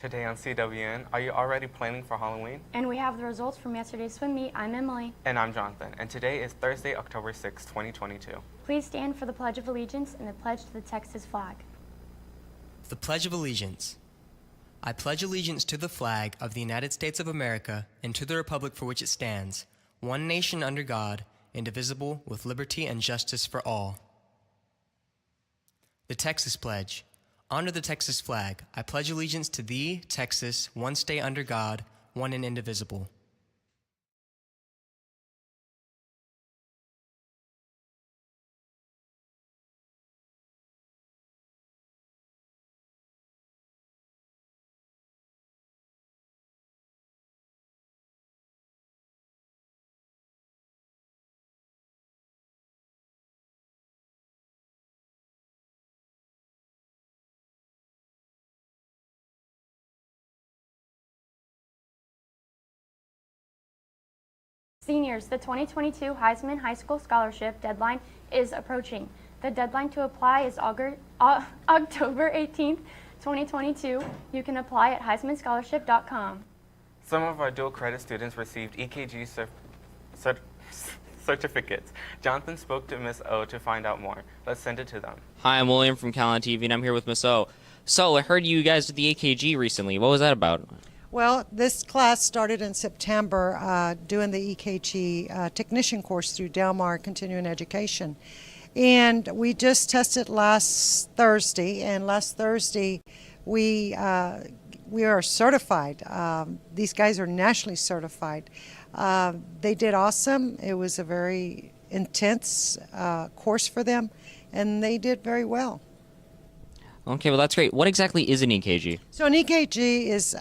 Today on CWN, are you already planning for Halloween? And we have the results from yesterday's swim meet. I'm Emily. And I'm Jonathan, and today is Thursday, October 6, 2022. Please stand for the Pledge of Allegiance and the pledge to the Texas flag. The Pledge of Allegiance. I pledge allegiance to the flag of the United States of America and to the republic for which it stands, one nation under God, indivisible, with liberty and justice for all. The Texas Pledge. Honor the Texas flag. I pledge allegiance to thee, Texas, one state under God, one and indivisible. Seniors, the 2022 Heisman High School Scholarship deadline is approaching. The deadline to apply is October 18th, 2022. You can apply at HeismanScholarship.com. Some of our dual credit students received EKG certificates. Jonathan spoke to Miss O to find out more. Let's send it to them. Hi, I'm William from Calallen TV, and I'm here with Miss O. So, I heard you guys did the EKG recently. What was that about? Well, this class started in September doing the EKG technician course through Del Mar Continuing Education. And we just tested last Thursday, and last Thursday we are certified. These guys are nationally certified. They did awesome. It was a very intense course for them, and they did very well. Okay, well that's great. What exactly is an EKG? So an EKG is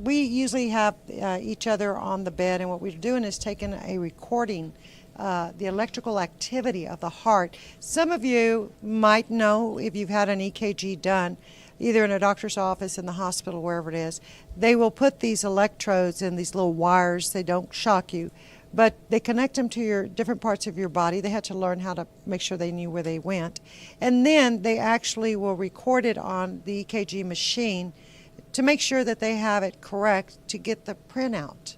we usually have each other on the bed, and what we're doing is taking a recording, the electrical activity of the heart. Some of you might know if you've had an EKG done, either in a doctor's office, in the hospital, wherever it is, they will put these electrodes in these little wires. They don't shock you, but they connect them to your different parts of your body. They had to learn how to make sure they knew where they went. And then they actually will record it on the EKG machine to make sure that they have it correct to get the printout.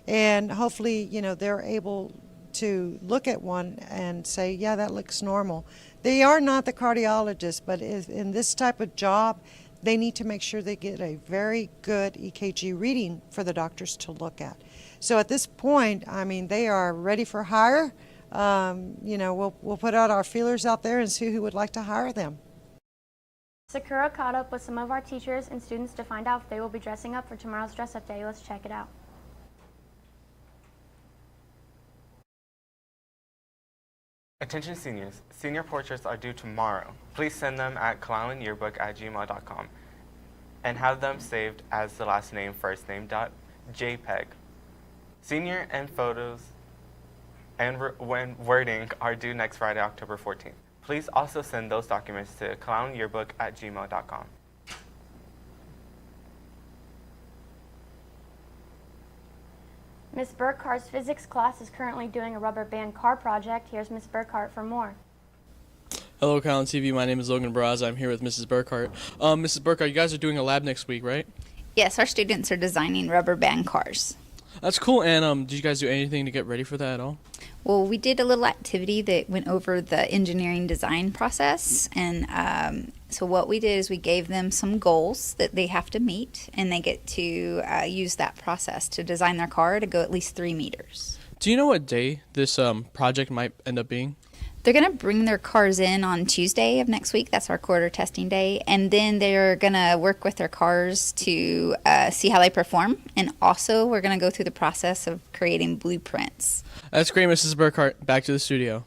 And hopefully, you know, they're able to look at one and say, yeah, that looks normal. They are not the cardiologist, but in this type of job, they need to make sure they get a very good EKG reading for the doctors to look at. So at this point, I mean, they are ready for hire. You know, we'll put out our feelers out there and see who would like to hire them. Sakura caught up with some of our teachers and students to find out if they will be dressing up for tomorrow's dress-up day. Let's check it out. Attention seniors, senior portraits are due tomorrow. Please send them at CalallenYearbook@gmail.com and have them saved as the last name, first name, .jpg. Senior and photos and wording are due next Friday, October 14th. Please also send those documents to CalallenYearbook@gmail.com. Ms. Burkhart's physics class is currently doing a rubber band car project. Here's Ms. Burkhart for more. Hello, Calallen TV. My name is Logan Barraza. I'm here with Mrs. Burkhart. Mrs. Burkhart, you guys are doing a lab next week, right? Yes, our students are designing rubber band cars. That's cool. And did you guys do anything to get ready for that at all? Well, we did a little activity that went over the engineering design process. And so what we did is we gave them some goals that they have to meet, and they get to use that process to design their car to go at least 3 meters. Do you know what day this project might end up being? They're going to bring their cars in on Tuesday of next week. That's our quarter testing day. And then they're going to work with their cars to see how they perform. And also, we're going to go through the process of creating blueprints. That's great, Mrs. Burkhart. Back to the studio.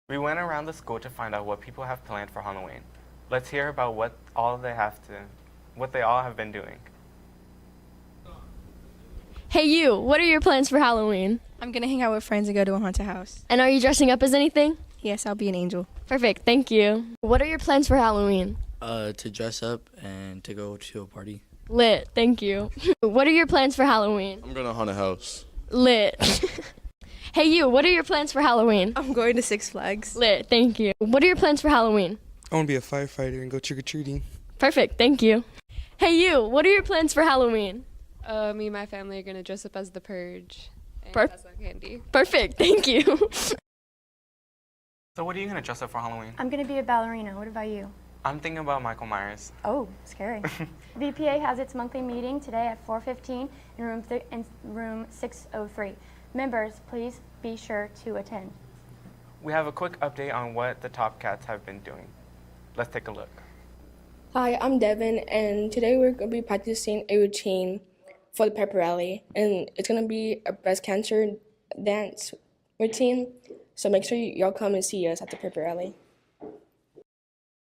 We went around the school to find out what people have planned for Halloween. Let's hear about what they all have been doing. Hey you, what are your plans for Halloween? I'm going to hang out with friends and go to a haunted house. And are you dressing up as anything? Yes, I'll be an angel. Perfect, thank you. What are your plans for Halloween? To dress up and to go to a party. Lit, thank you. What are your plans for Halloween? I'm going to haunted house. Lit. Hey you, what are your plans for Halloween? I'm going to Six Flags. Lit, thank you. What are your plans for Halloween? I want to be a firefighter and go trick-or-treating. Perfect, thank you. Hey, you, what are your plans for Halloween? Me and my family are going to dress up as the Purge and Perf- pass out candy. Perfect, thank you. So what are you going to dress up for Halloween? I'm going to be a ballerina. What about you? I'm thinking about Michael Myers. Oh, scary. VPA has its monthly meeting today at 4:15 in room 603. Members, please be sure to attend. We have a quick update on what the Top Cats have been doing. Let's take a look. Hi, I'm Devin, and today we're going to be practicing a routine for the pep rally, and it's going to be a breast cancer dance routine, so make sure y'all come and see us at the pep rally.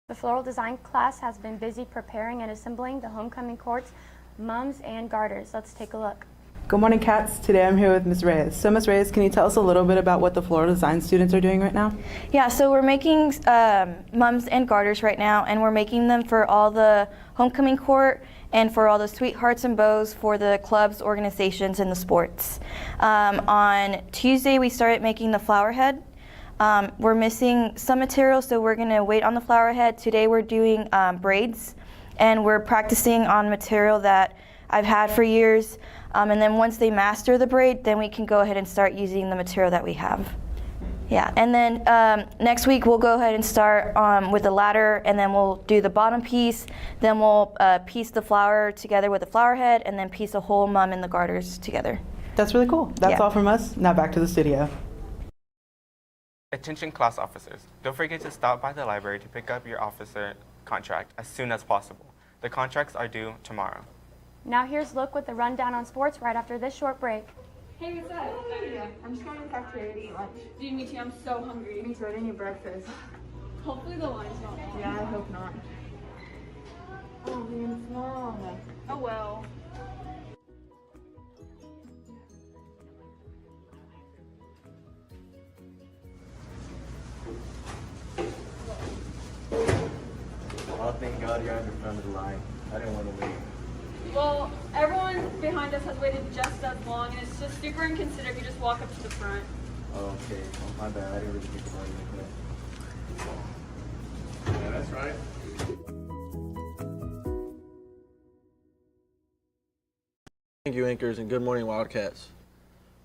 The floral design class has been busy preparing and assembling the homecoming courts, mums, and garters. Let's take a look. Good morning, Cats. Today I'm here with Ms. Reyes. So, Ms. Reyes, can you tell us a little bit about what the floral design students are doing right now? Yeah, so we're making mums and garters right now, and we're making them for all the homecoming court and for all the sweethearts and bows for the clubs, organizations, and the sports. On Tuesday, we started making the flower head. We're missing some material, so we're going to wait on the flower head. Today we're doing braids, and we're practicing on material that I've had for years. And then once they master the braid, then we can go ahead and start using the material that we have. Yeah, and then next week we'll go ahead and start with the ladder, and then we'll do the bottom piece. Then we'll piece the flower together with the flower head, and then piece a whole mum and the garters together. That's really cool. That's all from us. Now back to the studio. Attention class officers. Don't forget to stop by the library to pick up your officer contract as soon as possible. The contracts are due tomorrow. Now here's Look with the rundown on sports right after this short break. Hey, what's up? I'm just going to the cafeteria to eat lunch. Dude, me too. I'm so hungry. Me too. I didn't eat breakfast. Hopefully the line's not long. Yeah, I hope not. Oh, man, it's long. Oh, well. Oh, thank God you're on the front of the line. I didn't want to wait. Well, everyone behind us has waited just as long, and it's just super inconsiderate if you just walk up to the front. Oh, okay. Oh, my bad. I didn't really think about it. Yeah, that's right. Thank you, anchors, and good morning, Wildcats.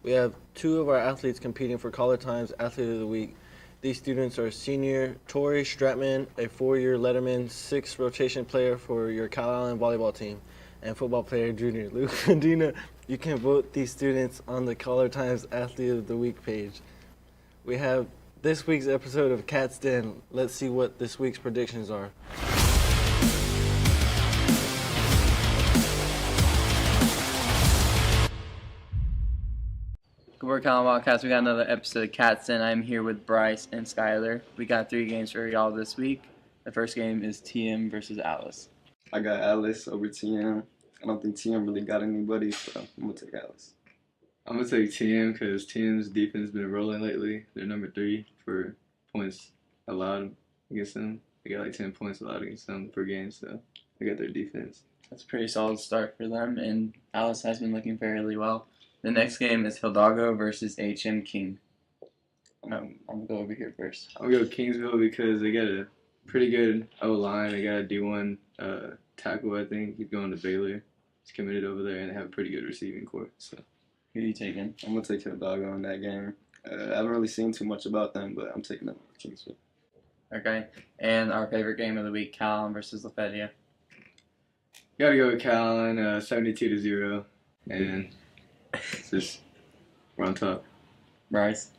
We have two of our athletes competing for Caller Times Athlete of the Week. These students are senior Tori Stratman, a 4-year Letterman 6 rotation player for your Calallen volleyball team, and football player junior Luke Medina. You can vote these students on the Caller Times Athlete of the Week page. We have this week's episode of Cat's Den. Let's see what this week's predictions are. Good work, Calallen Wildcats. We got another episode of Cat's Den. I'm here with Bryce and Skylar. We got 3 games for y'all this week. The first game is TM versus Alice. I got Alice over TM. I don't think TM really got anybody, so I'm going to take Alice. I'm going to take TM because TM's defense has been rolling lately. They're number 3 for points allowed against them. They got like 10 points allowed against them per game, so they got their defense. That's a pretty solid start for them, and Alice has been looking fairly well. The next game is Hidalgo versus HM King. I'm going to go over here first. I'm going to go Kingsville because they got a pretty good O-line. They got a D1 tackle, I think. He's going to Baylor. He's committed over there, and they have a pretty good receiving corps. So, who are you taking? I'm going to take Hidalgo in that game. I haven't really seen too much about them, but I'm taking them over Kingsville. Okay, and our favorite game of the week, Calallen versus Lafayette. Got to go with Calallen, 72-0, and it's just we're on top. Bryce?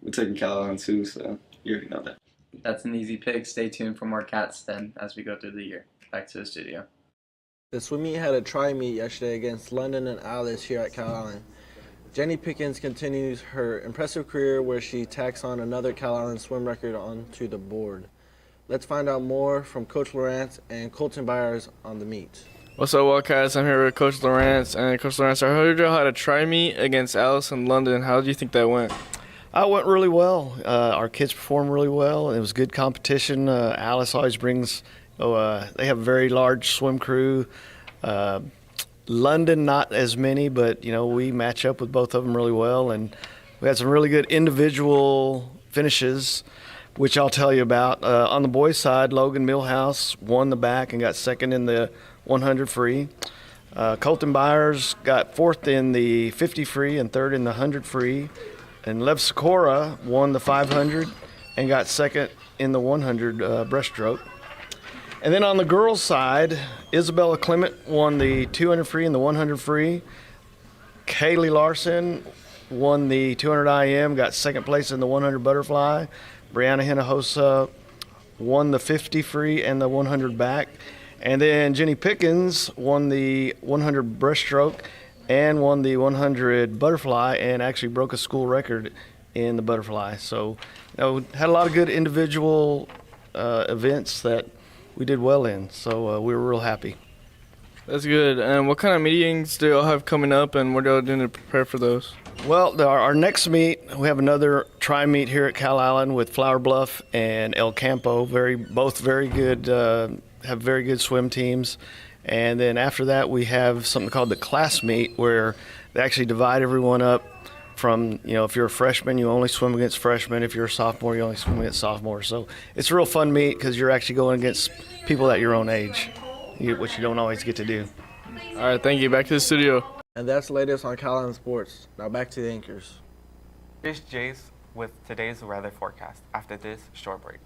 We're taking Calallen too, so you already know that. That's an easy pick. Stay tuned for more Cats then as we go through the year. Back to the studio. The swim meet had a tri-meet yesterday against London and Alice here at Calallen. Jenny Pickens continues her impressive career where she tacks on another Calallen swim record onto the board. Let's find out more from Coach Lawrence and Colton Byers on the meet. What's up, Wildcats? I'm here with Coach Lawrence. And Coach Lawrence, I heard y'all had a tri-meet against Alice in London. How do you think that went? It went really well. Our kids performed really well. It was good competition. Alice always brings, they have a very large swim crew. London, not as many, but, we match up with both of them really well. And we had some really good individual finishes. which I'll tell you about. On the boys' side, Logan Millhouse won the back and got second in the 100 free. Colton Byers got fourth in the 50 free and third in the 100 free. And Lev Sikora won the 500 and got second in the 100 breaststroke. And then on the girls' side, Isabella Clement won the 200 free and the 100 free. Kaylee Larson won the 200 IM, got second place in the 100 butterfly. Brianna Hinojosa won the 50 free and the 100 back. And then Jenny Pickens won the 100 breaststroke and won the 100 butterfly and actually broke a school record in the butterfly. So, had a lot of good individual events that we did well in. So we were real happy. That's good. And what kind of meetings do y'all have coming up, and what are y'all doing to prepare for those? Well, our next meet, we have another tri-meet here at Calallen with Flower Bluff and El Campo. Both very good, have very good swim teams. And then after that, we have something called the class meet, where they actually divide everyone up from, if you're a freshman, you only swim against freshmen. If you're a sophomore, you only swim against sophomores. So it's a real fun meet because you're actually going against people at your own age, which you don't always get to do. All right, thank you. Back to the studio. And that's the latest on Calallen Sports. Now back to the anchors. Here's Jace with today's weather forecast after this short break.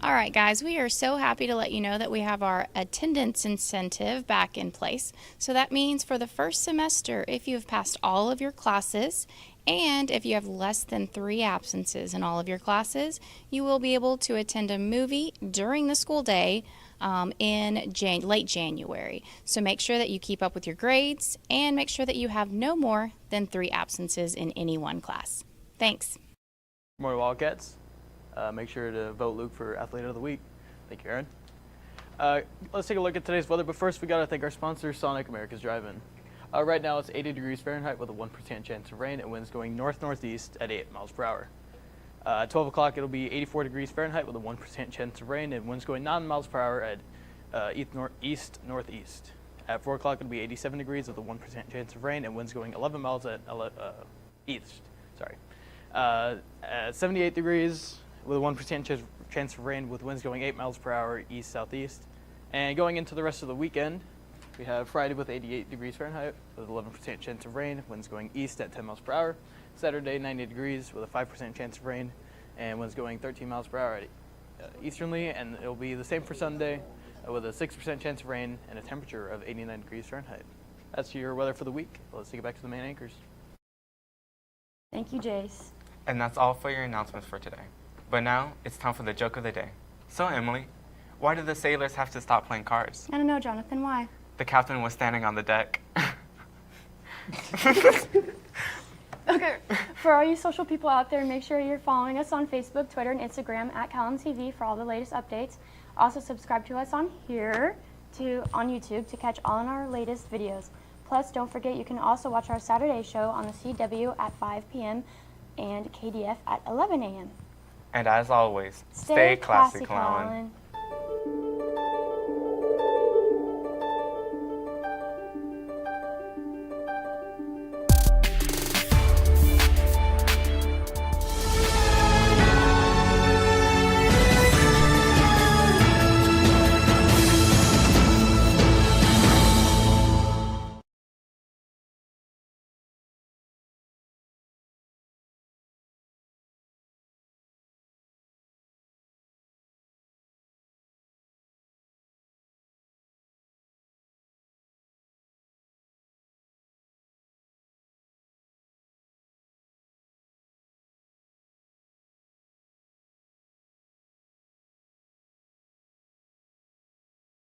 All right, guys, we are so happy to let you know that we have our attendance incentive back in place. So that means for the first semester, if you have passed all of your classes and if you have less than 3 absences in all of your classes, you will be able to attend a movie during the school day in late January. So make sure that you keep up with your grades and make sure that you have no more than 3 absences in any one class. Thanks. Good morning, Wildcats. Make sure to vote Luke for Athlete of the Week. Thank you, Aaron. Let's take a look at today's weather, but first we got to thank our sponsor, Sonic America's Drive-In. Right now it's 80 degrees Fahrenheit with a 1% chance of rain and winds going north-northeast at 8 miles per hour. At 12 o'clock it'll be 84 degrees Fahrenheit with a 1% chance of rain and winds going 9 miles per hour at east-northeast. At 4 o'clock it'll be 87 degrees with a 1% chance of rain and winds going 11 miles at east. At 78 degrees with a 1% chance of rain with winds going 8 miles per hour east-southeast. And going into the rest of the weekend, we have Friday with 88 degrees Fahrenheit with 11% chance of rain, winds going east at 10 miles per hour. Saturday, 90 degrees with a 5% chance of rain and winds going 13 miles per hour easternly. And it'll be the same for Sunday with a 6% chance of rain and a temperature of 89 degrees Fahrenheit. That's your weather for the week. Let's take it back to the main anchors. Thank you, Jace. And that's all for your announcements for today. But now, it's time for the joke of the day. So, Emily, why did the sailors have to stop playing cards? I don't know, Jonathan, why? The captain was standing on the deck. Okay, for all you social people out there, make sure you're following us on Facebook, Twitter, and Instagram at Calallen TV for all the latest updates. Also, subscribe to us on YouTube to catch all of our latest videos. Plus, don't forget you can also watch our Saturday show on the CW at 5 p.m. and KDF at 11 a.m. And as always, stay classy, Calallen.